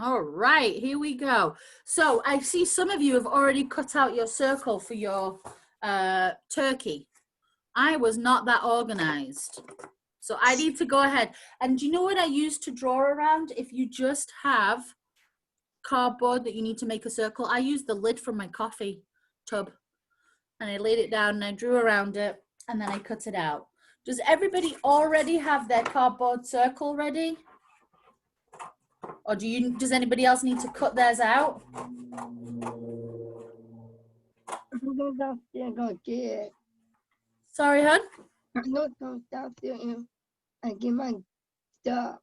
All right, here we go. So I see some of you have already cut out your circle for your turkey. I was not that organized. So I need to go ahead. And do you know what I use to draw around? If you just have cardboard that you need to make a circle, I use the lid from my coffee tub. And I laid it down and I drew around it and then I cut it out. Does everybody already have their cardboard circle ready? Or does anybody else need to cut theirs out? Go downstairs, go get it. Sorry, hon? I'm going to go downstairs and get my stuff.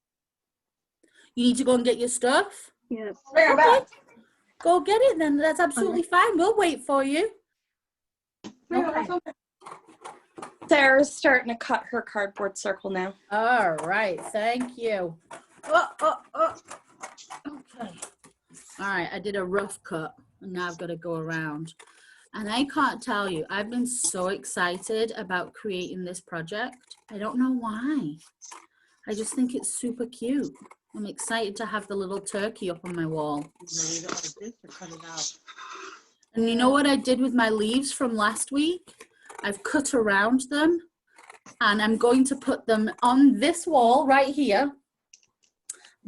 You need to go and get your stuff? Yes. Okay. Go get it then. That's absolutely fine. We'll wait for you. Okay. Sarah's starting to cut her cardboard circle now. All right. Thank you. Okay. All right. I did a rough cut and now I've got to go around. And I can't tell you, I've been so excited about creating this project. I don't know why. I just think it's super cute. I'm excited to have the little turkey up on my wall. And you know what I did with my leaves from last week? I've cut around them and I'm going to put them on this wall right here,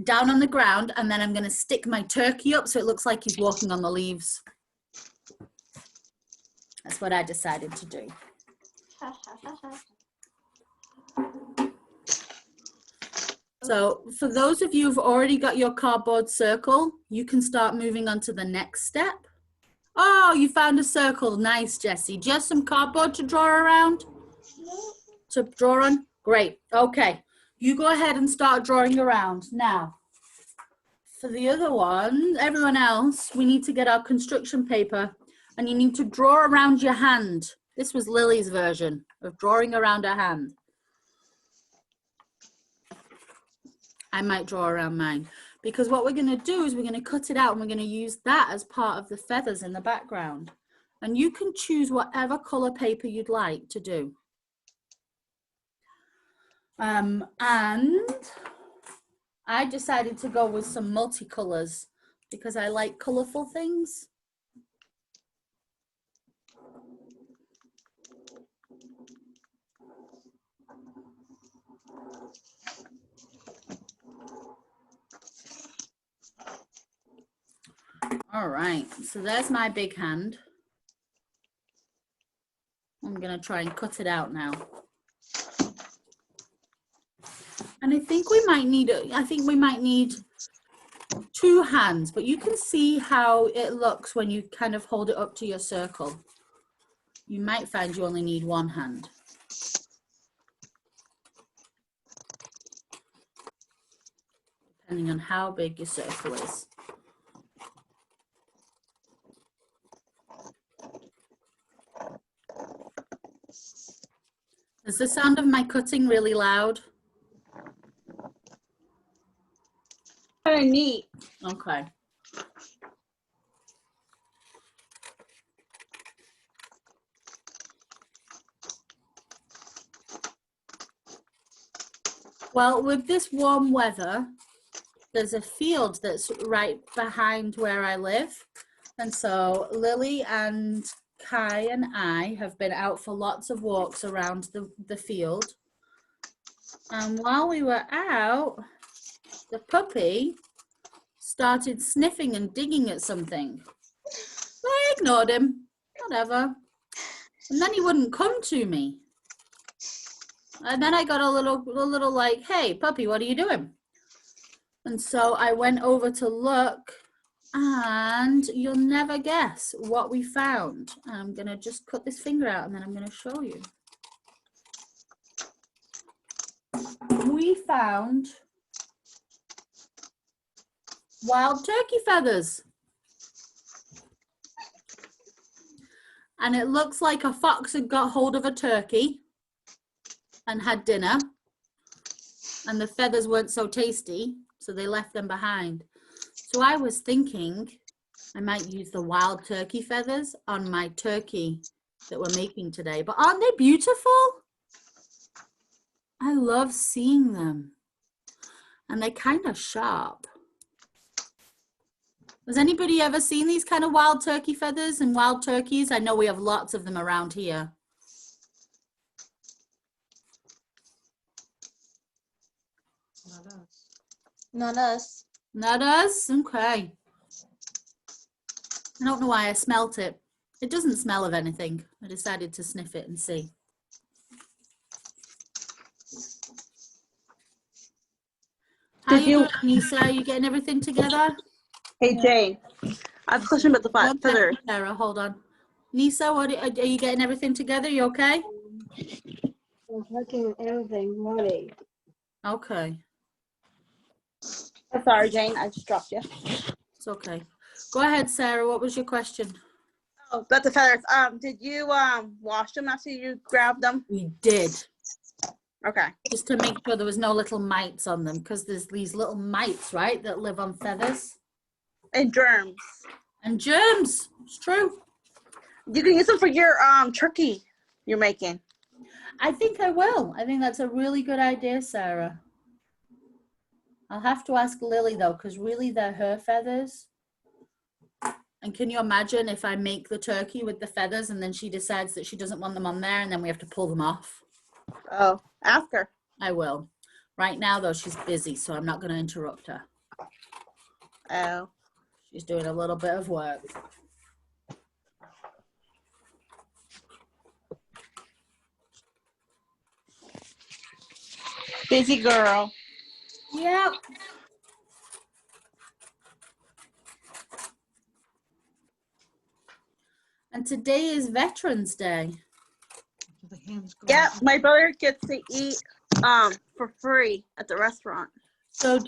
down on the ground, and then I'm going to stick my turkey up so it looks like he's walking on the leaves. That's what I decided to do. So for those of you who've already got your cardboard circle, you can start moving on to the next step. Oh, you found a circle. Nice, Jessie. Just some cardboard to draw around? To draw on? Great. Okay. You go ahead and start drawing around. Now, for the other one, everyone else, we need to get our construction paper and you need to draw around your hand. This was Lily's version of drawing around her hand. I might draw around mine because what we're going to do is we're going to cut it out and we're going to use that as part of the feathers in the background. And you can choose whatever color paper you'd like to do. And I decided to go with some multicolors because I like colorful things. All right, so there's my big hand. I'm gonna try and cut it out now. And I think we might need two hands, but you can see how it looks when you kind of hold it up to your circle. You might find you only need one hand. Depending on how big your circle is. Is the sound of my cutting really loud? Kind of neat. Okay. Well, with this warm weather, there's a field that's right behind where I live. And so Lily and Kai and I have been out for lots of walks around the field. And while we were out, the puppy started sniffing and digging at something. So I ignored him, whatever. And then he wouldn't come to me. And then I got a little like, hey, puppy, what are you doing? And so I went over to look, and you'll never guess what we found. I'm gonna just cut this finger out and then I'm gonna show you. We found wild turkey feathers. And it looks like a fox had got hold of a turkey and had dinner. And the feathers weren't so tasty, so they left them behind. So I was thinking I might use the wild turkey feathers on my turkey that we're making today. But aren't they beautiful? I love seeing them. And they're kind of sharp. Has anybody ever seen these kind of wild turkey feathers and wild turkeys? I know we have lots of them around here. Not us. Not us? Okay. I don't know why I smelt it. It doesn't smell of anything. I decided to sniff it and see. How Did you you- doing, Nisa? Are you getting everything together? Hey, Jane. I have a question about the One feather. second, Sarah, hold on. Nisa, are you getting everything together? You okay? I'm fucking everything ready. Okay, I'm sorry, Jane. I just dropped you. it's okay. Go ahead, Sarah. What was your question? Oh, about the feathers. Did you wash them after you grabbed them? We did. Okay. Just to make sure there was no little mites on them, because there's these little mites, right, that live on feathers. And germs. And germs. It's true. You can use them for your turkey you're making. I think I will. I think that's a really good idea, Sarah. I'll have to ask Lily, though, because really they're her feathers. And can you imagine if I make the turkey with the feathers and then she decides that she doesn't want them on there and then we have to pull them off? Oh, ask her. I will. Right now, though, she's busy, so I'm not going to interrupt her. Oh. She's doing a little bit of work. Busy girl. Yep. And today is Veterans Day. Yeah, my brother gets to eat for free at the restaurant. So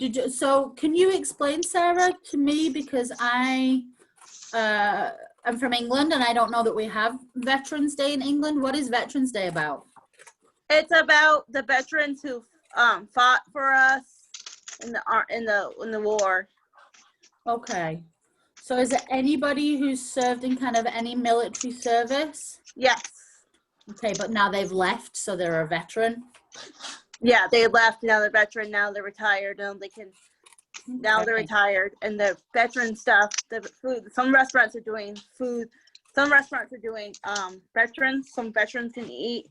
can you explain, Sarah, to me, because I'm from England and I don't know that we have Veterans Day in England. What is Veterans Day about? It's about the veterans who fought for us in the war. Okay. So is it anybody who's served in kind of any military service? Yes. Okay, but now they've left, so they're a veteran. Yeah, they left. Now they're veteran. Now they're retired. Now they can. Now they're Okay. retired, and the veteran stuff. The food. Some restaurants are doing food. Some restaurants are doing veterans. Some veterans can eat.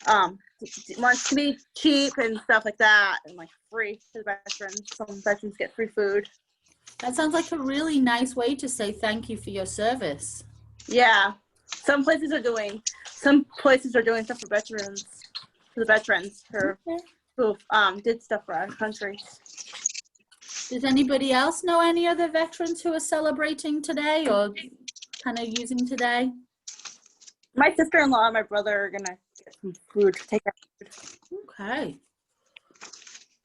Wants to be cheap and stuff like that, and like free to the veterans. Some veterans get free food. That sounds like a really nice way to say thank you for your service. Yeah, some places are doing stuff for veterans, for the veterans who did stuff for our country. Does anybody else know any other veterans who are celebrating today or kind of using today? My sister-in-law and my brother are gonna get some food. Take our food. Okay.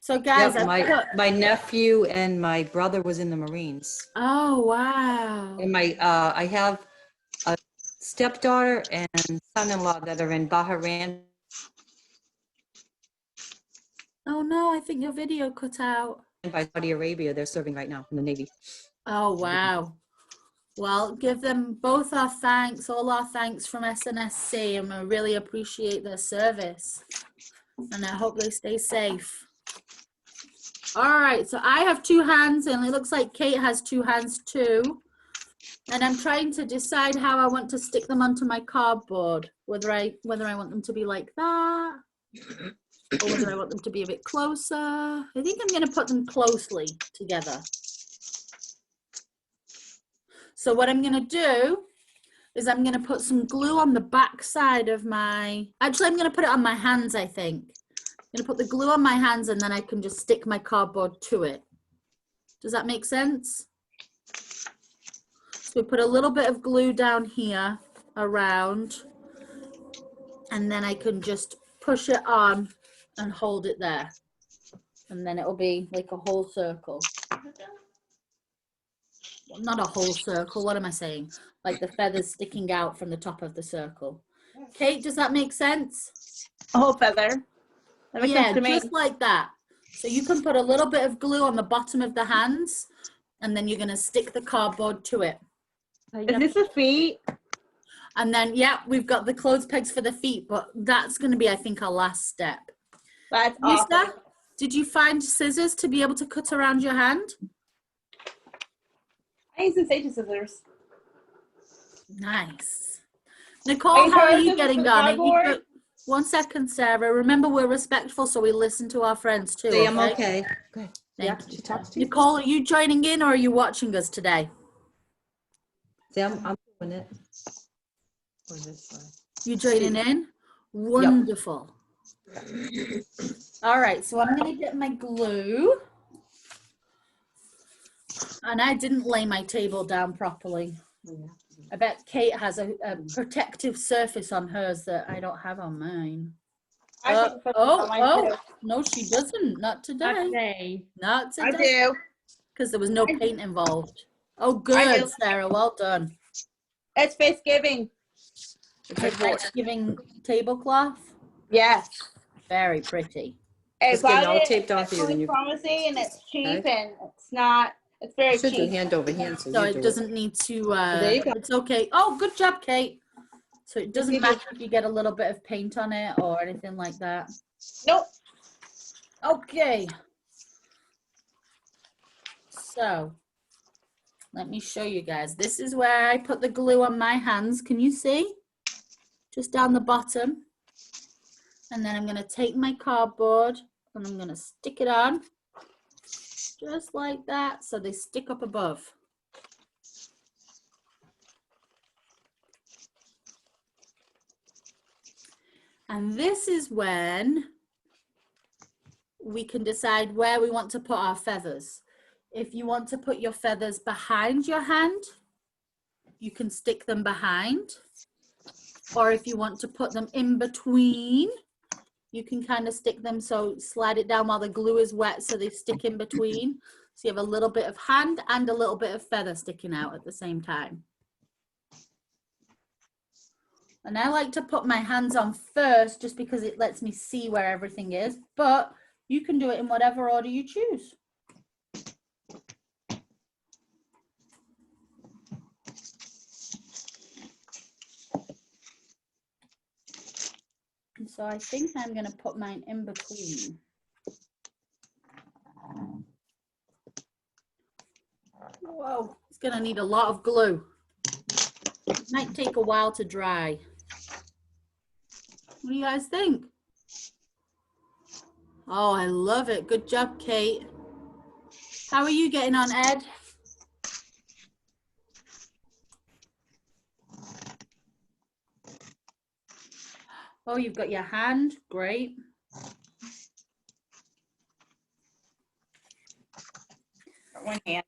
So guys, Yep, I've my nephew and my brother was in the Marines. oh, wow. And I have a stepdaughter and son-in-law that are in Bahrain. Oh no, I think your video cut out. By Saudi Arabia. They're serving right now in the Navy. Oh, wow. Well, give them both our thanks, all our thanks from SNSC, and we really appreciate their service. And I hope they stay safe. All right, so I have two hands, and it looks like Kate has two hands too. And I'm trying to decide how I want to stick them onto my cardboard, whether I want them to be like that, or whether I want them to be a bit closer. I think I'm going to put them closely together. So what I'm going to do is I'm going to put some glue on the back side of my, actually I'm going to put it on my hands, I think. I'm going to put the glue on my hands and then I can just stick my cardboard to it. Does that make sense? So we put a little bit of glue down here around, and then I can just push it on and hold it there. And then it'll be like a whole circle. Well, not a whole circle, what am I saying? Like the feathers sticking out from the top of the circle. Kate, does that make sense? A whole feather. That makes sense to me. Just like that. So you can put a little bit of glue on the bottom of the hands, and then you're gonna stick the cardboard to it. Is this the feet? And then, yeah, we've got the clothes pegs for the feet, but that's gonna be, I think, our last step. That's Lisa, awesome. did you find scissors to be able to cut around your hand? I need some safety scissors. Nice. Nicole, how are you getting on? Are you Cardboard? good? 1 second, Sarah. Remember, we're respectful, so we listen to our friends too. See, I'm okay. Good. Thank Yeah, you. she talks to you. Nicole, are you joining in or are you watching us today? See, I'm doing it. Or this way. You joining in? Wonderful. All right, so I'm going to get my glue. And I didn't lay my table down properly. I bet Kate has a protective surface on hers that I don't have on mine. I think it's on mine too. No, she doesn't. Not today. Not I today. do. Because there was no paint involved. Oh, I good, do. Sarah. Well done. It's Thanksgiving. It's a Thanksgiving tablecloth. Yes. Very pretty. I It's getting bought all it. taped on for you, It's then you- promising, and it's cheap, Okay. and it's not. It's very Should do cheap. hand over hand, so So you it do it. doesn't need to, There you go. it's okay. Oh, good job, Kate. So it doesn't you do. matter if you get a little bit of paint on it or anything like that. Nope. Okay. So let me show you guys. This is where I put the glue on my hands. Can you see? Just down the bottom. And then I'm going to take my cardboard and I'm going to stick it on. Just like that. So they stick up above. And this is when we can decide where we want to put our feathers. If you want to put your feathers behind your hand, you can stick them behind. Or if you want to put them in between, you can kind of stick them, so slide it down while the glue is wet so they stick in between. So you have a little bit of hand and a little bit of feather sticking out at the same time. And I like to put my hands on first just because it lets me see where everything is, but you can do it in whatever order you choose. And so I think I'm going to put mine in between. Whoa, it's going to need a lot of glue. It might take a while to dry. What do you guys think? Oh, I love it. Good job, Kate. How are you getting on, Ed? Oh, you've got your hand. Great. One hand.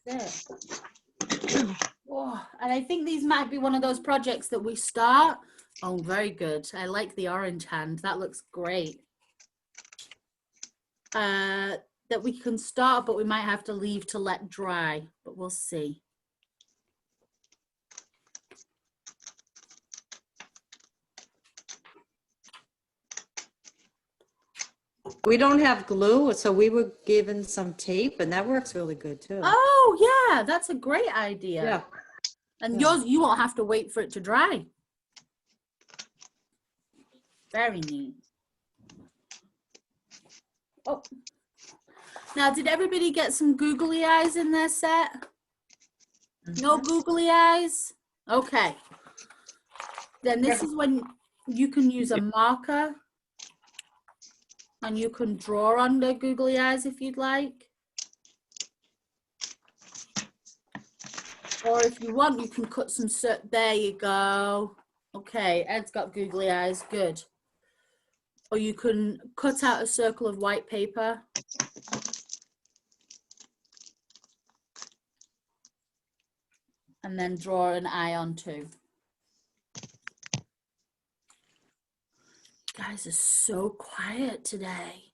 There. Oh, and I think these might be one of those projects that we start. Oh, very good. I like the orange hand. That looks great. That we can start, but we might have to leave to let dry, but we'll see. We don't have glue, so we were given some tape, and that works really good too. Oh, yeah, that's a great idea. Yeah. And Yeah. yours, you won't have to wait for it to dry. Very neat. Oh. Now, did everybody get some googly eyes in their set? No googly eyes? Okay. Then this is when you can use a marker and you can draw on the googly eyes if you'd like. Or if you want, you can cut some, there you go. Okay, Ed's got googly eyes, good. Or you can cut out a circle of white paper. And then draw an eye on too. You guys are so quiet today.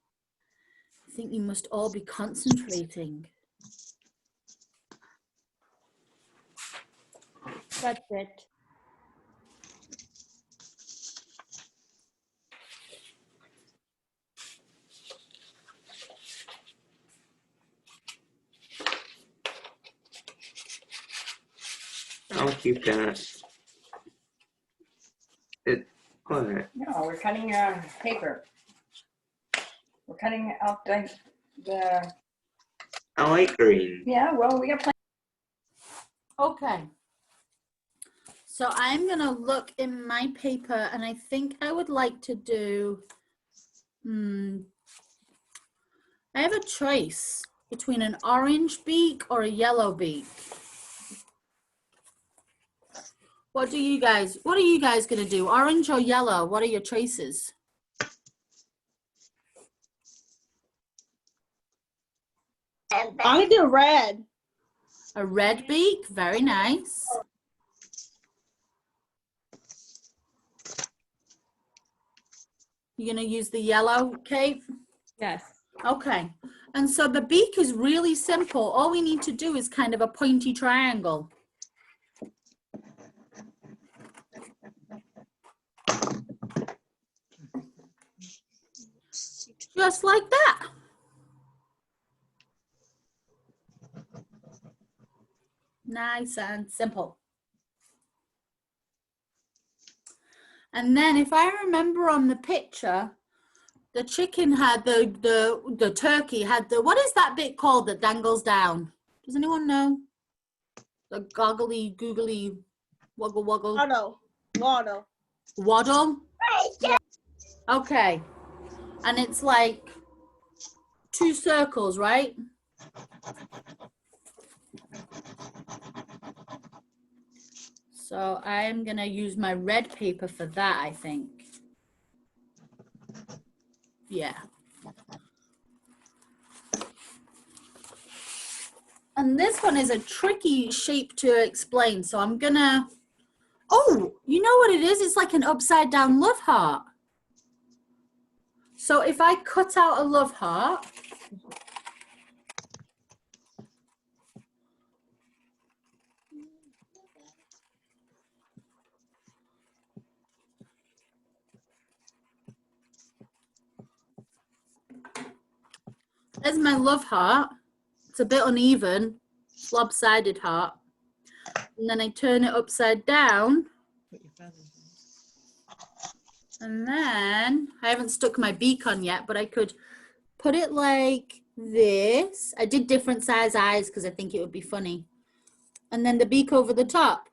I think you must all be concentrating. That's it. I'll keep that. What? No, we're cutting paper. We're cutting out the I like green. Yeah, well, we got plenty. Okay. So I'm going to look in my paper and I think I would like to do, I have a choice between an orange beak or a yellow beak. What are you guys going to do? Orange or yellow? What are your choices? I'm gonna do red. A red beak, very nice. You're going to use the yellow, Kate? Yes. Okay. And so the beak is really simple. All we need to do is kind of a pointy triangle. Just like that. Nice and simple. And then if I remember on the picture, the chicken had the turkey had the, what is that bit called that dangles down? Does anyone know? The goggly, googly, wuggle, wuggle. Waddle. Waddle? Okay. And it's like 2 circles, right? So I'm gonna use my red paper for that, I think. Yeah. And this one is a tricky shape to explain. So I'm gonna, oh, you know what it is? It's like an upside down love heart. So if I cut out a love heart, there's my love heart. It's a bit uneven, it's lopsided heart. And then I turn it upside down. And then I haven't stuck my beak on yet, but I could put it like this. I did different size eyes because I think it would be funny. And then the beak over the top.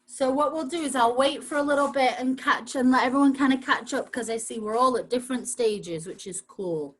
So what we'll do is I'll wait for a little bit and let everyone kind of catch up because I see we're all at different stages, which is cool.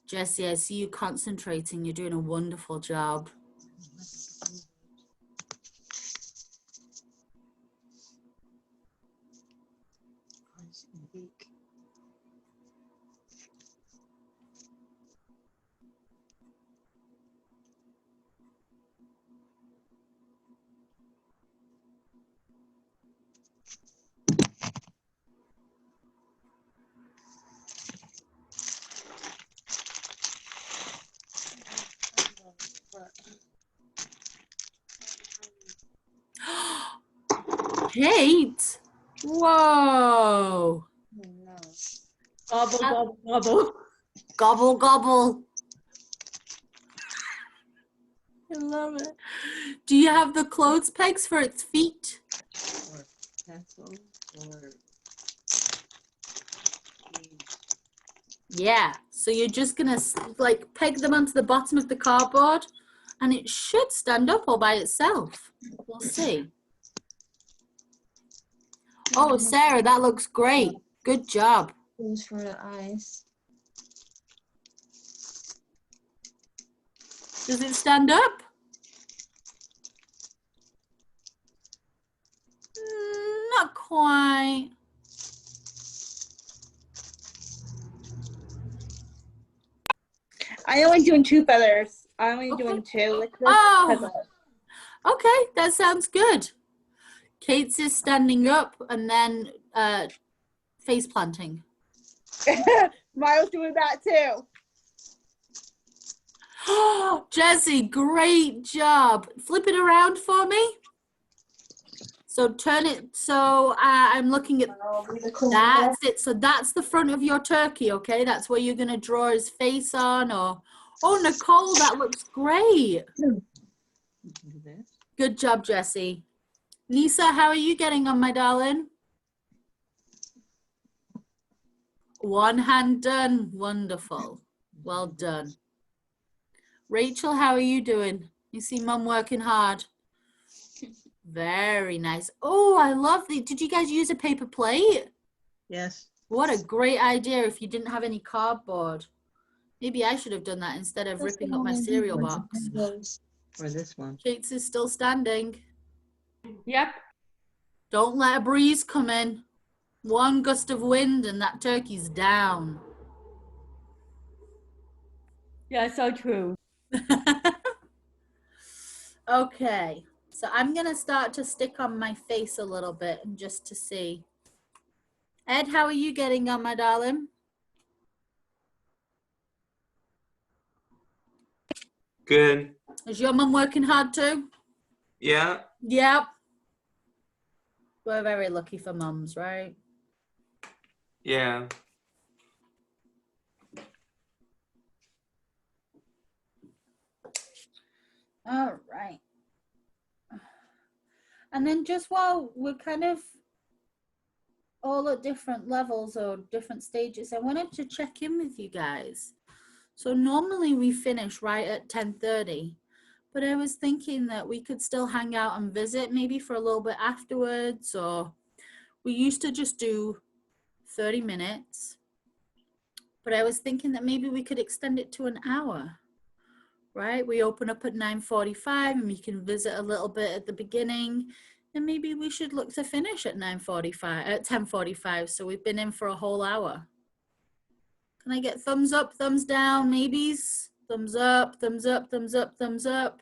Jessie, I see you concentrating. You're doing a wonderful job. Kate, whoa. Gobble, gobble, gobble. Gobble, gobble. I love it. Do you have the clothes pegs for its feet? Yeah, so you're just gonna like peg them onto the bottom of the cardboard and it should stand up all by itself. We'll see. Oh, Sarah, that looks great. Good job. Those for the eyes. Does it stand up? Not quite. I only doing 2 feathers. I'm only doing 2 like this. Oh, okay, that sounds good. Kate's is standing up and then face planting. Miles doing that too. Jesse, great job. Flip it around for me. So turn it, so I'm looking at, that's it. So that's the front of your turkey, okay? That's where you're gonna draw his face on, or, oh, Nicole, that looks great. Good job, Jesse. Nisa, how are you getting on, my darling? One hand done, wonderful. Well done. Rachel, how are you doing? You see mum working hard. Very nice. Oh, I love the, did you guys use a paper plate? Yes. What a great idea if you didn't have any cardboard. Maybe I should have done that instead of ripping up my cereal box. Or this one. Kate's is still standing. Yep. Don't let a breeze come in. One gust of wind and that turkey's down. Yeah, so true. Okay, so I'm gonna start to stick on my face a little bit and just to see. Ed, how are you getting on, my darling? Good. Is your mum working hard too? Yeah. Yep. We're very lucky for mums, right? Yeah. All right. And then just while we're kind of all at different levels or different stages, I wanted to check in with you guys. So normally we finish right at 10:30, but I was thinking that we could still hang out and visit maybe for a little bit afterwards, or we used to just do 30 minutes, but I was thinking that maybe we could extend it to an hour, right? We open up at 9:45 and we can visit a little bit at the beginning, and maybe we should look to finish at 9:45, at 10:45, so we've been in for a whole hour. Can I get thumbs up, thumbs down, maybes? Thumbs up, thumbs up, thumbs up, thumbs up.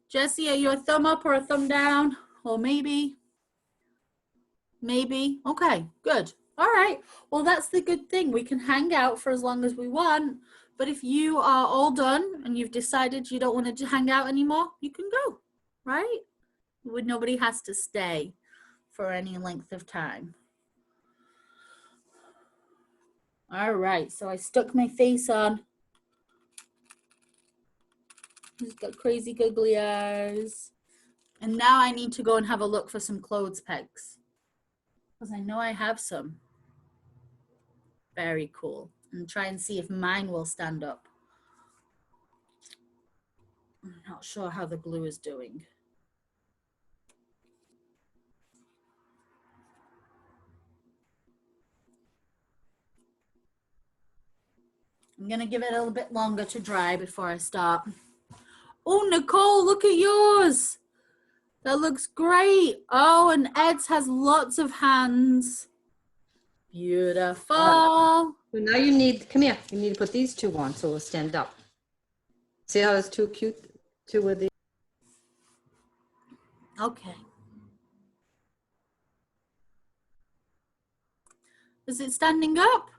Jesse, are you a thumb up or a thumb down? Or maybe? Maybe. Okay, good. All right. Well, that's the good thing. We can hang out for as long as we want. But if you are all done and you've decided you don't want to hang out anymore, you can go, right? Nobody has to stay for any length of time. All right, so I stuck my face on. He's got crazy googly eyes. And now I need to go and have a look for some clothes pegs, because I know I have some. Very cool. And try and see if mine will stand up. I'm not sure how the glue is doing. I'm gonna give it a little bit longer to dry before I start. Oh, Nicole, look at yours. That looks great. Oh, and Ed's has lots of hands. Beautiful. So now you need, come here, you need to put these two on so it'll stand up. See how it's too cute? Two with the, Okay. Is it standing up?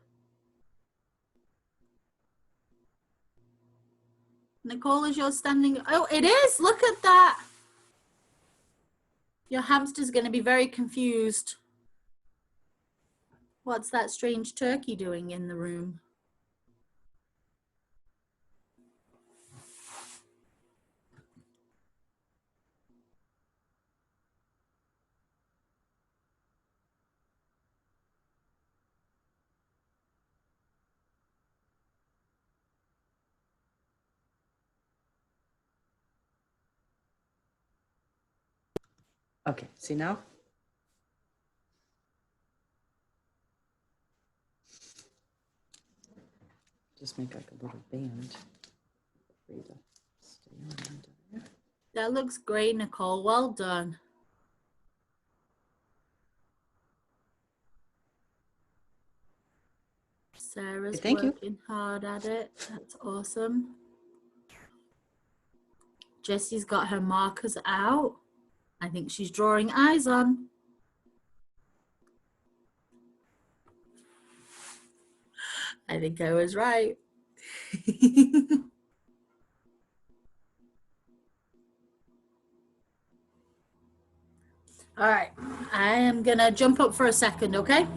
Nicole, is yours standing? Oh, it is. Look at that. Your hamster's going to be very confused. What's that strange turkey doing in the room? okay, see now? Just make like a little band. For you to stay on there. That looks great, Nicole. Well done. Sarah's Thank you. working hard at it. That's awesome. Jessie's got her markers out. I think she's drawing eyes on. I think I was right. All right, I am gonna jump up for a second, okay?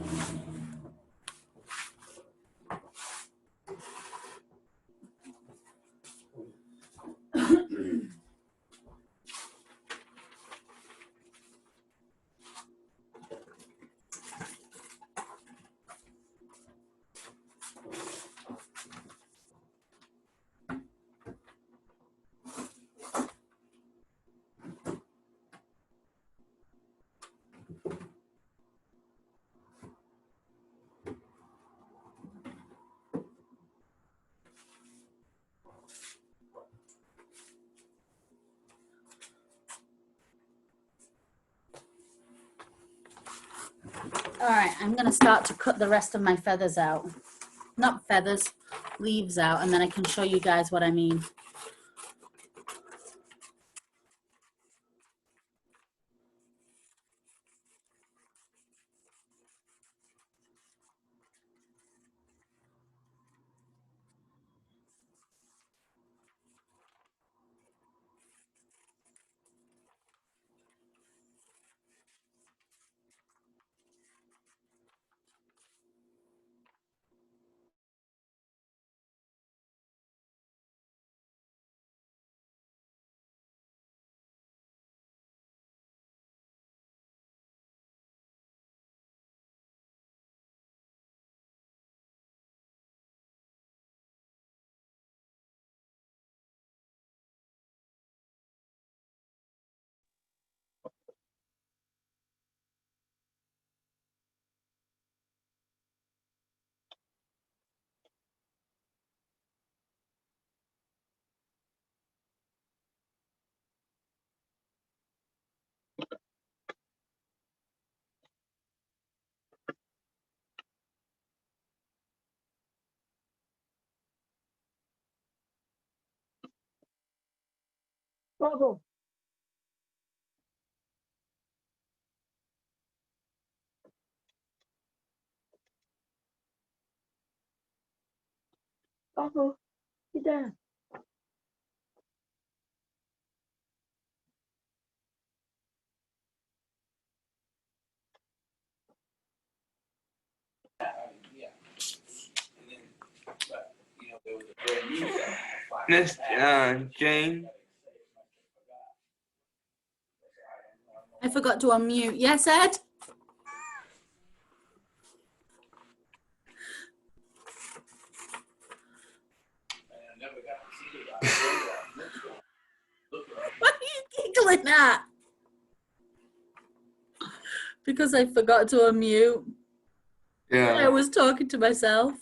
All right, I'm gonna start to cut the rest of my feathers out. Not feathers, leaves out, and then I can show you guys what I mean. Bubble. Bubble. Get down. Miss Jane. I forgot to unmute. Yes, Ed? What are you giggling at? Because I forgot to unmute. I Yeah. was talking to myself.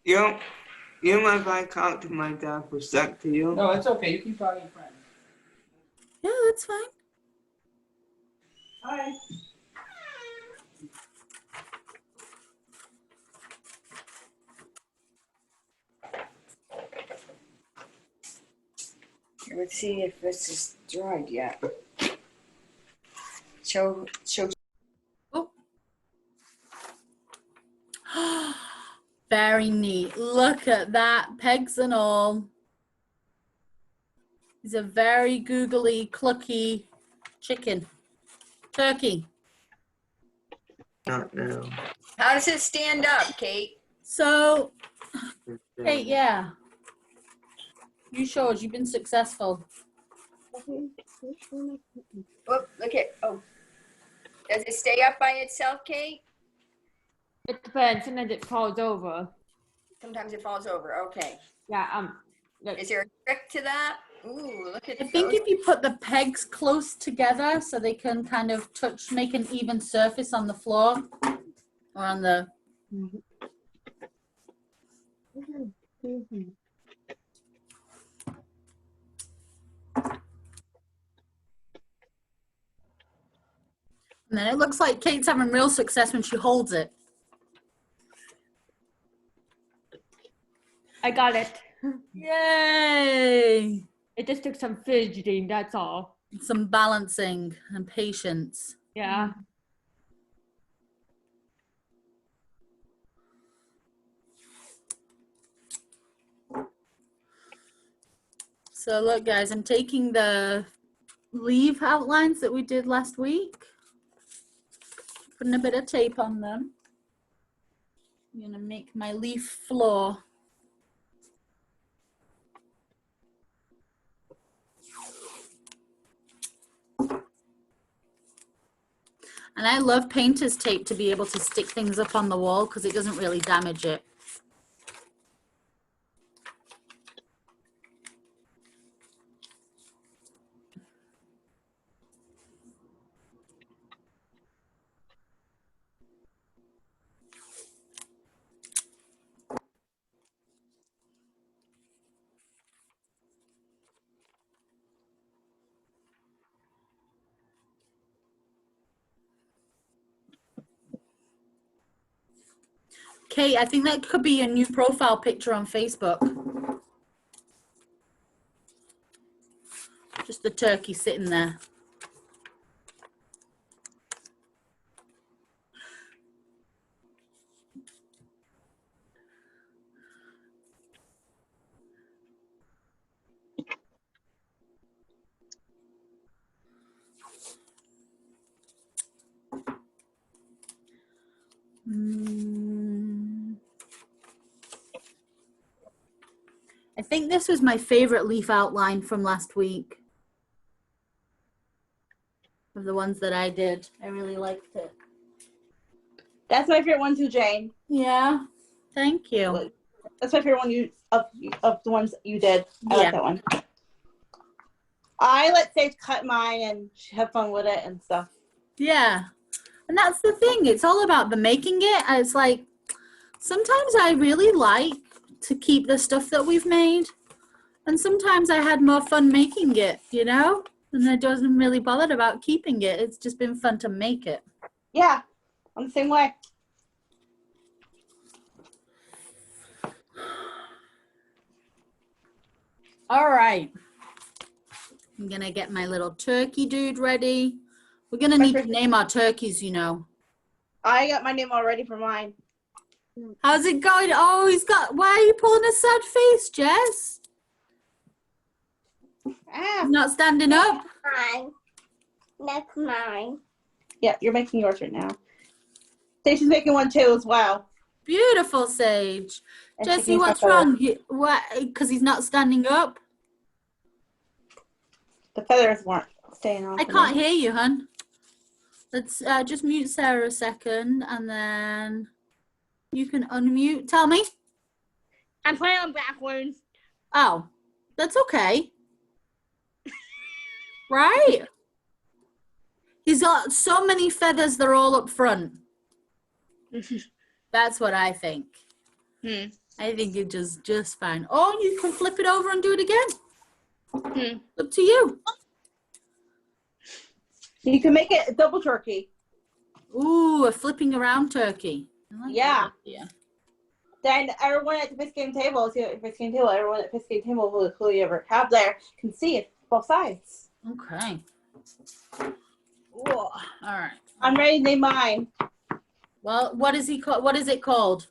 You don't mind if I talk to my dad for a sec to you? No, it's okay. You keep talking, friend. Yeah, that's fine. Hi. Let's see if this is dried yet. Show. Oh. Very neat. Look at that, pegs and all. He's a very googly, clucky chicken. Turkey. Not now. How does it stand up, Kate? So, hey, yeah. You show us you've been successful. Whoop, look at, oh. Does it stay up by itself, Kate? It depends. Sometimes it falls over. Sometimes it falls over, okay. Yeah, look. Is there a trick to that? Ooh, look at I think those. if you put the pegs close together so they can kind of touch, make an even surface on the floor or on the. And then it looks like Kate's having real success when she holds it. I got it. Yay! It just took some fidgeting, that's all. Some balancing and patience. Yeah. So look, guys, I'm taking the leaf outlines that we did last week, putting a bit of tape on them. I'm gonna make my leaf floor. And I love painter's tape to be able to stick things up on the wall because it doesn't really damage it. Kate, I think that could be a new profile picture on Facebook. Just the turkey sitting there. I think this was my favorite leaf outline from last week. Of the ones that I did. I really liked it. That's my favorite one too, Jane. Yeah, thank you. That's my favorite one of the ones you did. I Yeah. like that one. I let Sage cut mine and have fun with it and stuff. Yeah. And that's the thing. It's all about the making it. It's like sometimes I really like to keep the stuff that we've made. And sometimes I had more fun making it, you know? And I wasn't really bothered about keeping it. It's just been fun to make it. Yeah, I'm the same way. All right. I'm going to get my little turkey dude ready. We're going to need to name our turkeys, you know. I got my name already for mine. How's it going? Oh, he's got, why are you pulling a sad face, Jess? Ah, Not standing up? Mine. That's mine. yeah, you're making yours right now. Stacy's making one too as well. Beautiful, Sage. And she Jesse, can what's cut wrong? What? Because he's not standing up? The feathers weren't staying on. I for can't me. hear you, hun. Let's just mute Sarah a second, and then you can unmute. Tell me. I'm playing on backwards. Oh, that's okay. Right? He's got so many feathers, they're all up front. That's what I think. I think it just fine. Oh, you can flip it over and do it again. Up to you. You can make it a double turkey. Ooh, a flipping around turkey. I like Yeah. that idea. Then everyone at the Fish Game table, everyone at the Fish Game table who you ever have there can see it both sides. Okay. Whoa. All right. I'm ready to name mine. Well, what is he called? What is it called?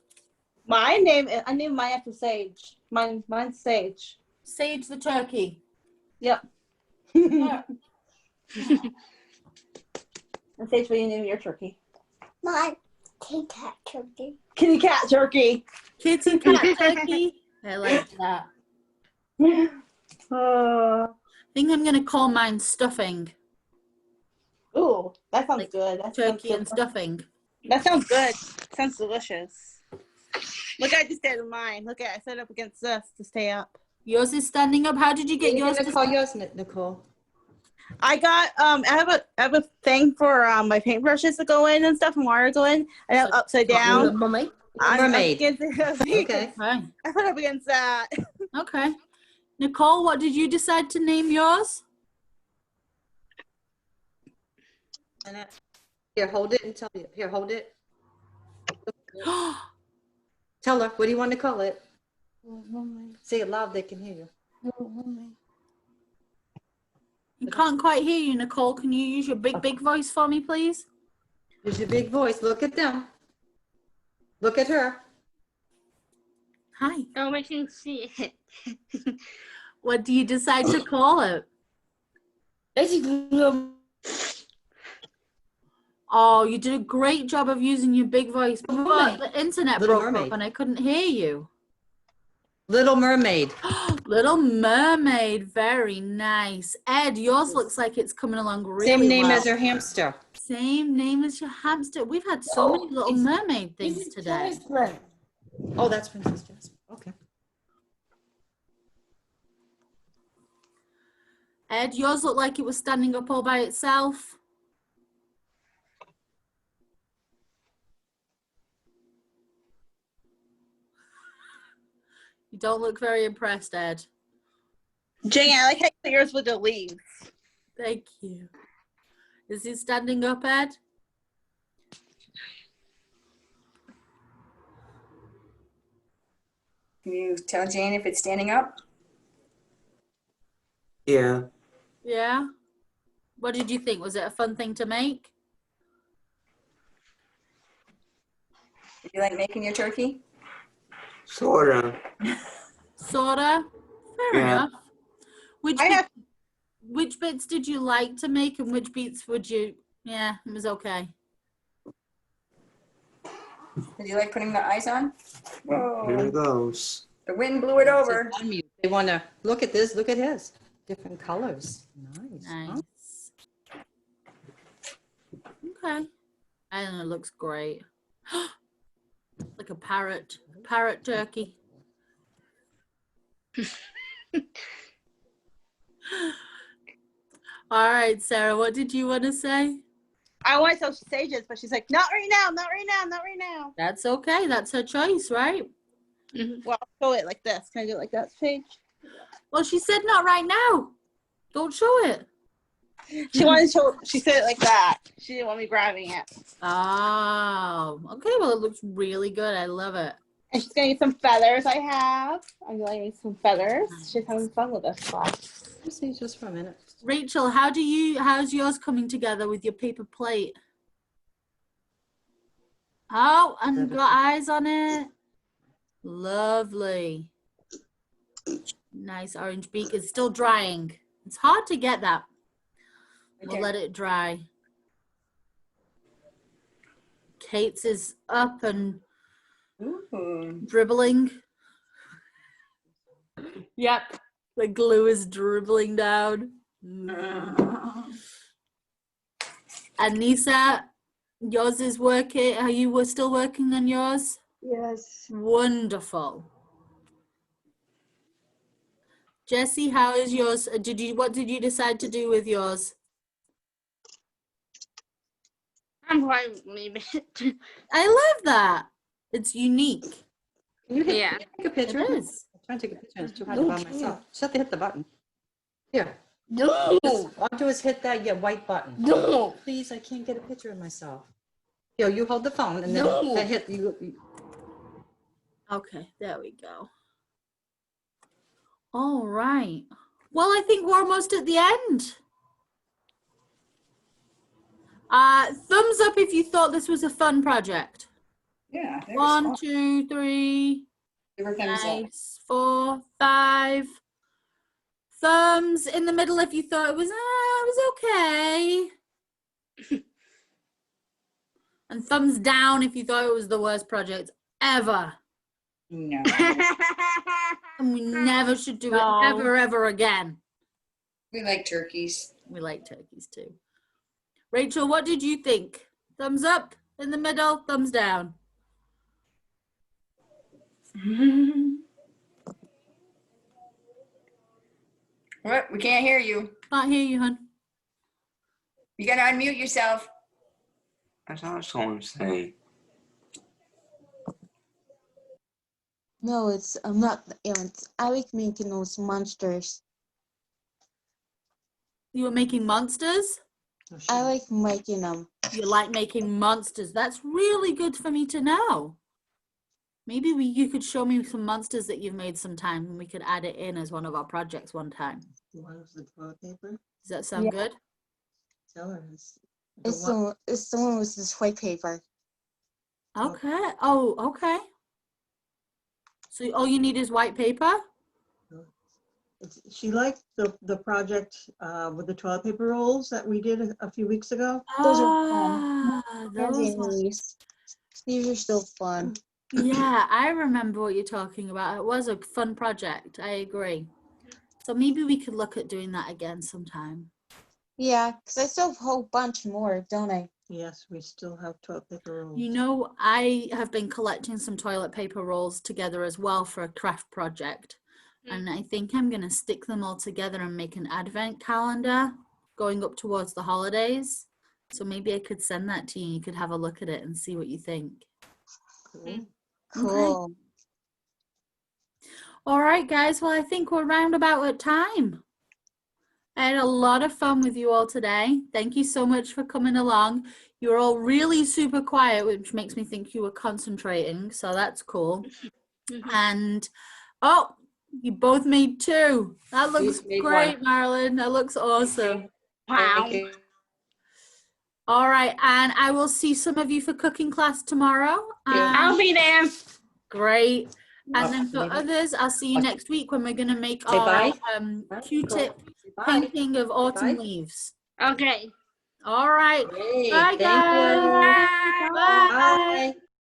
I named mine after Sage. Mine's Sage. Sage the turkey. Yep. Yeah. And Sage, what do you name your turkey? Mine. Kitty cat turkey. Kitty cat turkey. Kitty cat turkey. I like that. I think I'm gonna call mine stuffing. Ooh, that sounds Like good. That Turkey sounds and good. stuffing. That sounds good. Sounds delicious. Look, I just did mine. Look at I set it up against this to stay up. Yours is standing up. How did you What get are you yours gonna to call yours, Nicole? I got I have a thing for my paintbrushes to go in and stuff and wire to go in. I have upside down. Mermaid. I'm Mermaid. Up against it. Okay. Okay. I put up against that. Okay. Nicole, what did you decide to name yours? Here, hold it and tell you. Here, hold it. Tell her. What do you want to call it? Say it loud, they can hear you. You can't quite hear you, Nicole. Can you use your big voice for me, please? Use your big voice. Look at them. Look at her. Hi. Oh, I can see it. What do you decide to call it? Oh, you did a great job of using your big voice, but the internet Little broke up Mermaid. and I couldn't hear you. Little Mermaid. Little Mermaid, very nice. Ed, yours looks like it's coming along really Same name well. as her hamster. Same name as your hamster. We've had so many Little Mermaid things today. Oh, that's Princess Jasmine. Okay. Ed, yours looked like it was standing up all by itself. You don't look very impressed, Ed. Jane, I like how you put yours with the leaves. Thank you. Is he standing up, Ed? Can you tell Jane if it's standing up? Yeah. Yeah. What did you think? Was it a fun thing to make? Did you like making your turkey? Sorta. Sorta. Fair Yeah. enough. Which bits did you like to make and which bits would you? Yeah, it was okay. Did you like putting the eyes on? Here Whoa, it goes. the wind blew it over. It's on mute. They want to look at this. Look at his. Different colors. Nice. huh? Nice. Okay. I don't know, it looks great. Like a parrot turkey. All right, Sarah, what did you want to say? I want to tell Sages, but she's like, not right now, not right now, not right now. That's okay. That's her choice, right? Well, I'll show it like this. Can I do it like that, Sage? Well, she said not right now. Don't show it. She wanted to show, she said it like that. She didn't want me grabbing it. Oh, okay. Well, it looks really good. I love it. And she's gonna use some feathers I have. I'm gonna use some feathers. She's having fun with this class. Just see just for a minute. Rachel, how's yours coming together with your paper plate? Oh, and got eyes on it. Lovely. Nice orange beak. It's still drying. It's hard to get that. We'll Okay. let it dry. Kate's is up and Ooh. dribbling. Yep. The glue is dribbling down. Anissa, yours is working. Are you still working on yours? Yes. Wonderful. Jessie, how is yours? What did you decide to do with yours? I'm going to leave it. I love that. It's unique. Can you hit, Yeah. can you take a It picture? is. I'm trying to take a picture. It's too hard to by myself. Just have to hit the button. Here. No. All I do is hit that white button. No. Please, I can't get a picture of myself. Here, you hold the phone and then No. I hit you. Okay, there we go. All right. Well, I think we're almost at the end. Thumbs up if you thought this was a fun project. Yeah. That was 1, fun. 2, 3, Give her thumbs up. nice, 4, 5. Thumbs in the middle if you thought it was okay. And thumbs down if you thought it was the worst project ever. No. And we never should do No. it ever again. We like turkeys. We like turkeys too. Rachel, what did you think? Thumbs up in the middle, thumbs down. What? We can't hear you. Can't hear you, hun. You gotta unmute yourself. I saw someone say. No, it's not ants. I like making those monsters. You were making monsters? I like making them. You like making monsters. That's really good for me to know. Maybe you could show me some monsters that you've made sometime and we could add it in as one of our projects one time. The one with the toilet paper? Does that sound Yeah. good? Tell her. It's It's the one with this white paper. Okay. Oh, okay. So all you need is white paper? She liked the project with the toilet paper rolls that we did a few weeks ago. Those are Ah, those Candy ones. Annalise. These are still fun. Yeah, I remember what you're talking about. It was a fun project. I agree. So maybe we could look at doing that again sometime. Yeah, because I still have a whole bunch more, don't I? Yes, we still have toilet paper rolls. You know, I have been collecting some toilet paper rolls together as well for a craft project. And I think I'm going to stick them all together and make an advent calendar going up towards the holidays. So maybe I could send that to you and you could have a look at it and see what you think. Cool. Cool. All right, guys. Well, I think we're round about at time. I had a lot of fun with you all today. Thank you so much for coming along. You're all really super quiet, which makes me think you were concentrating. So that's cool. And, oh, you both made 2. That looks made great, one. Marilyn. That looks awesome. Thank you. All right. And I will see some of you for cooking class tomorrow. I'll be there. Great. And then for Maybe. others, I'll see you next week when we're going to make Say our bye. Q-tip Bye. painting of autumn Bye. leaves. Okay. All right. Great. Bye, Thank you. guys. Bye. Bye.